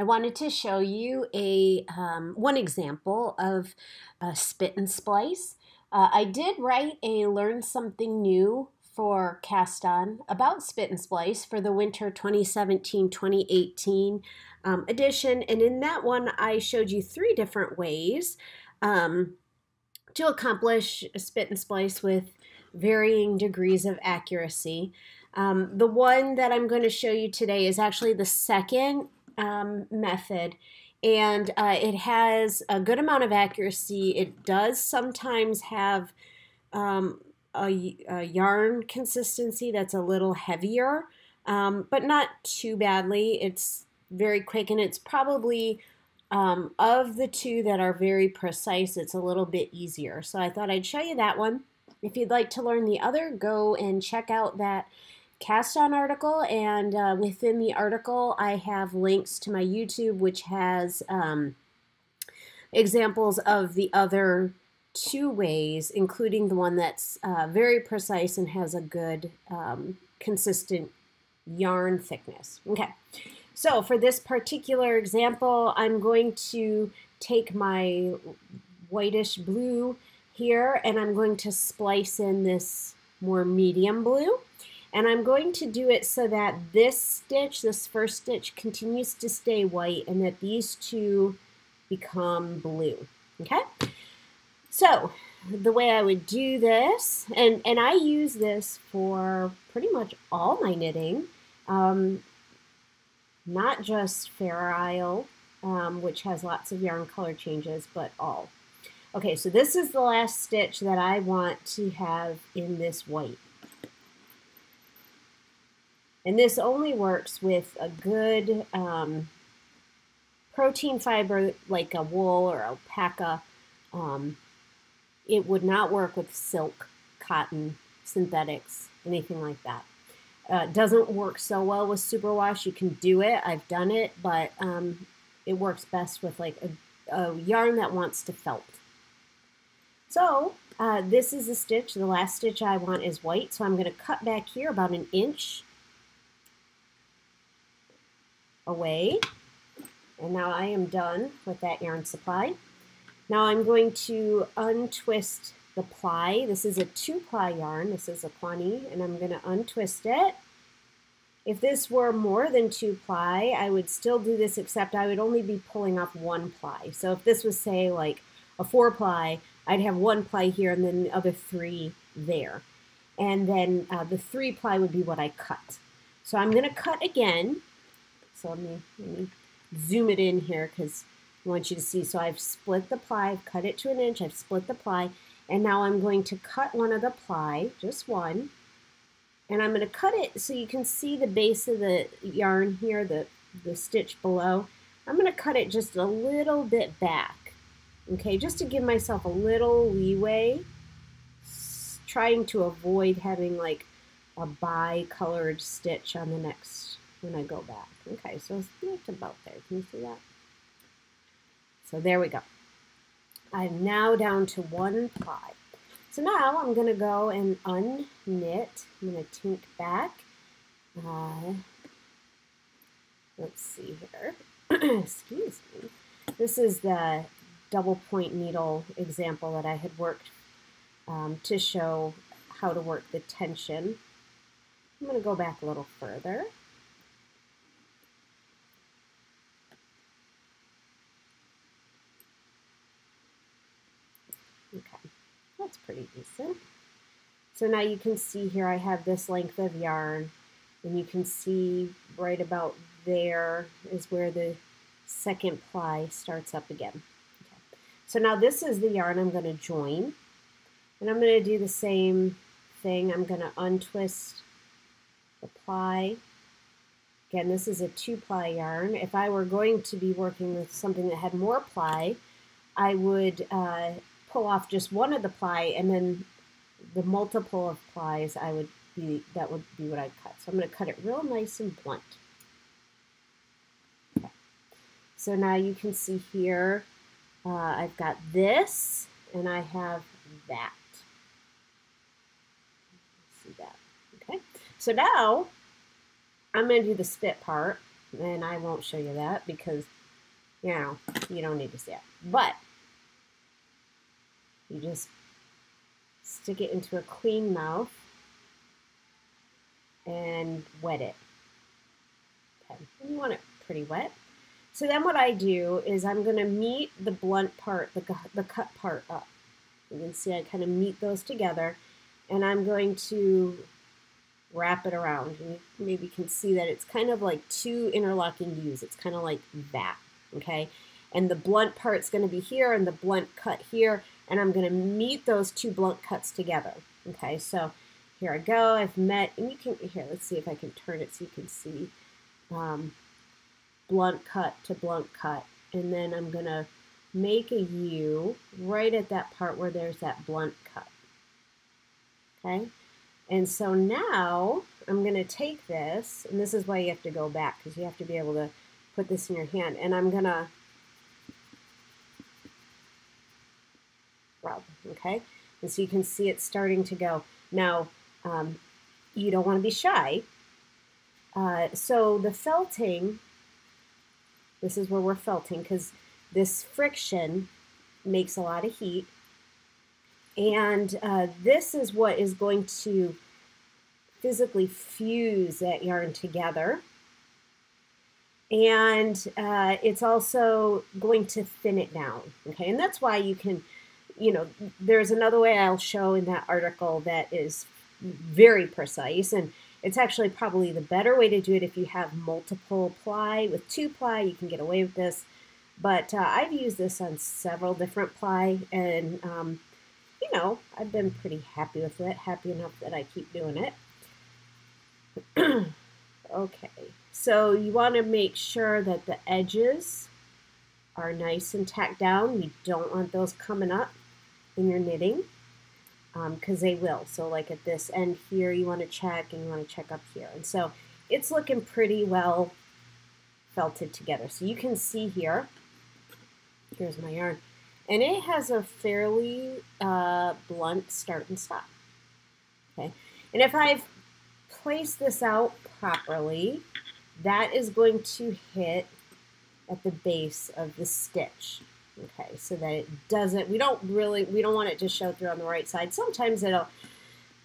I wanted to show you one example of spit and splice. I did write a Learn Something New for Cast On about spit and splice for the winter 2017-2018 edition, and in that one I showed you 3 different ways to accomplish spit and splice with varying degrees of accuracy. The one that I'm going to show you today is actually the second method, and it has a good amount of accuracy. It does sometimes have a yarn consistency that's a little heavier, but not too badly. It's very quick, and it's probably of the 2 that are very precise, it's a little bit easier. So I thought I'd show you that one. If you'd like to learn the other, go and check out that Cast On article, and within the article I have links to my YouTube, which has examples of the other 2 ways, including the one that's very precise and has a good consistent yarn thickness. Okay, so for this particular example, I'm going to take my whitish blue here and I'm going to splice in this more medium blue. And I'm going to do it so that this stitch, this first stitch, continues to stay white and that these 2 become blue. Okay? So the way I would do this, and I use this for pretty much all my knitting, not just Fair Isle, which has lots of yarn color changes, but all. Okay, so this is the last stitch that I want to have in this white. And this only works with a good protein fiber like a wool or alpaca. It would not work with silk, cotton, synthetics, anything like that. Doesn't work so well with superwash. You can do it, I've done it, but it works best with like a yarn that wants to felt. So this is a stitch. The last stitch I want is white, so I'm going to cut back here about 1 inch away, and now I am done with that yarn supply. Now I'm going to untwist the ply. This is a 2-ply yarn. This is a Quani, and I'm going to untwist it. If this were more than 2-ply, I would still do this, except I would only be pulling off 1 ply. So if this was, say, like a 4-ply, I'd have 1 ply here and then the other 3 there. And then the 3-ply would be what I cut. So I'm going to cut again. So let me zoom it in here because I want you to see. So I've split the ply, I've cut it to 1 inch, I've split the ply, and now I'm going to cut one of the ply, just one, and I'm going to cut it so you can see the base of the yarn here, the stitch below. I'm going to cut it just a little bit back, okay, just to give myself a little leeway, trying to avoid having like a bi-colored stitch on the next when I go back. Okay, so it's about there. Can you see that? So there we go. I'm now down to 1 ply. So now I'm going to go and unknit. I'm going to tink back. Let's see here. Excuse me. This is the double point needle example that I had worked to show how to work the tension. I'm going to go back a little further. Okay, that's pretty decent. So now you can see here I have this length of yarn, and you can see right about there is where the 2nd ply starts up again. Okay. So now this is the yarn I'm going to join, and I'm going to do the same thing. I'm going to untwist the ply. Again, this is a 2-ply yarn. If I were going to be working with something that had more ply, I would pull off just one of the ply, and then the multiple of plies that would be what I'd cut. So I'm going to cut it real nice and blunt. Okay. So now you can see here I've got this and I have that. See that? Okay. So now I'm going to do the spit part. and I won't show you that because, you know, you don't need to see it. But you just stick it into a clean mouth and wet it. Okay, you want it pretty wet. So then what I do is I'm going to meet the blunt part, the cut part up. You can see I kind of meet those together, and I'm going to wrap it around. And you maybe can see that it's kind of like two interlocking U's. It's kind of like that, okay? And the blunt part's going to be here and the blunt cut here, and I'm going to meet those two blunt cuts together, okay? So here I go. I've met, and you can, here, let's see if I can turn it so you can see blunt cut to blunt cut. And then I'm going to make a U right at that part where there's that blunt cut, okay? And so now I'm going to take this, and this is why you have to go back, because you have to be able to put this in your hand, and I'm going to rub, okay? And so you can see it's starting to go. Now, you don't want to be shy. So the felting, this is where we're felting, because this friction makes a lot of heat. And this is what is going to physically fuse that yarn together. And it's also going to thin it down, okay? And that's why you can, you know, there's another way I'll show in that article that is very precise, and it's actually probably the better way to do it if you have multiple ply. With 2 ply, you can get away with this, but I've used this on several different ply, and you know, I've been pretty happy with it, happy enough that I keep doing it. Okay, so you want to make sure that the edges are nice and tacked down. You don't want those coming up in your knitting, because they will. So like at this end here, you want to check, and you want to check up here. And so it's looking pretty well felted together. So you can see here, here's my yarn, and it has a fairly blunt start and stop. Okay, and if I've placed this out properly, that is going to hit at the base of the stitch. Okay, so that it doesn't, we don't want it to show through on the right side. Sometimes it'll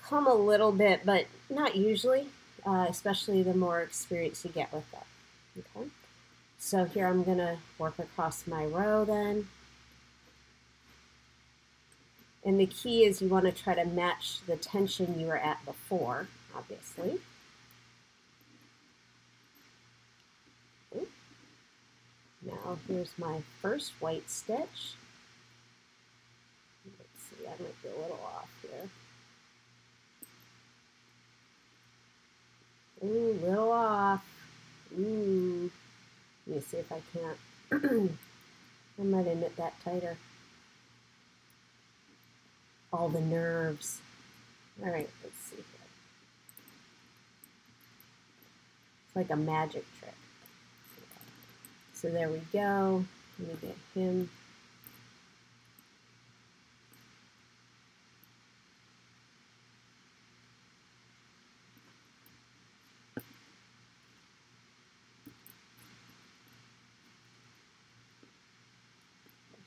come a little bit, but not usually, especially the more experience you get with it. Okay, so here I'm going to work across my row then. And the key is you want to try to match the tension you were at before, obviously. Now here's my first white stitch. Let's see, I might be a little off here. Ooh, little off. Ooh. Let me see if I can't. I might have knit that tighter. All the nerves. All right, let's see here. It's like a magic trick. So there we go. Let me get him.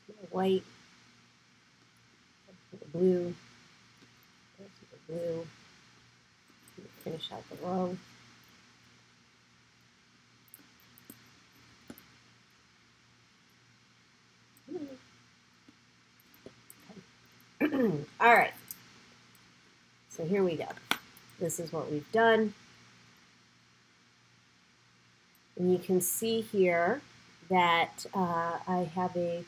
There's my white. There's the blue. There's the blue. Finish out the row. All right, so here we go. This is what we've done. And you can see here that I have a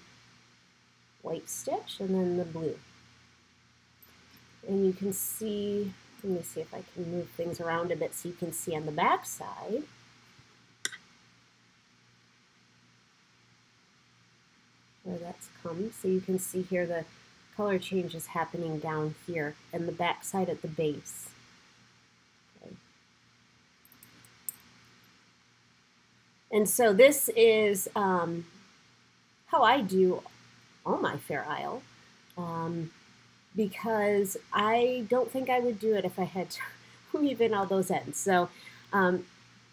white stitch and then the blue. And you can see, let me see if I can move things around a bit so you can see on the back side. Where that's come. So you can see here the color change is happening down here and the back side at the base. Okay. And so this is how I do all my Fair Isle, because I don't think I would do it if I had to weave in all those ends. So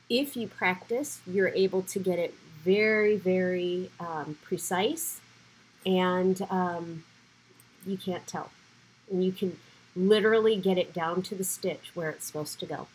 if you practice, you're able to get it very, very precise, and you can't tell. And you can literally get it down to the stitch where it's supposed to go.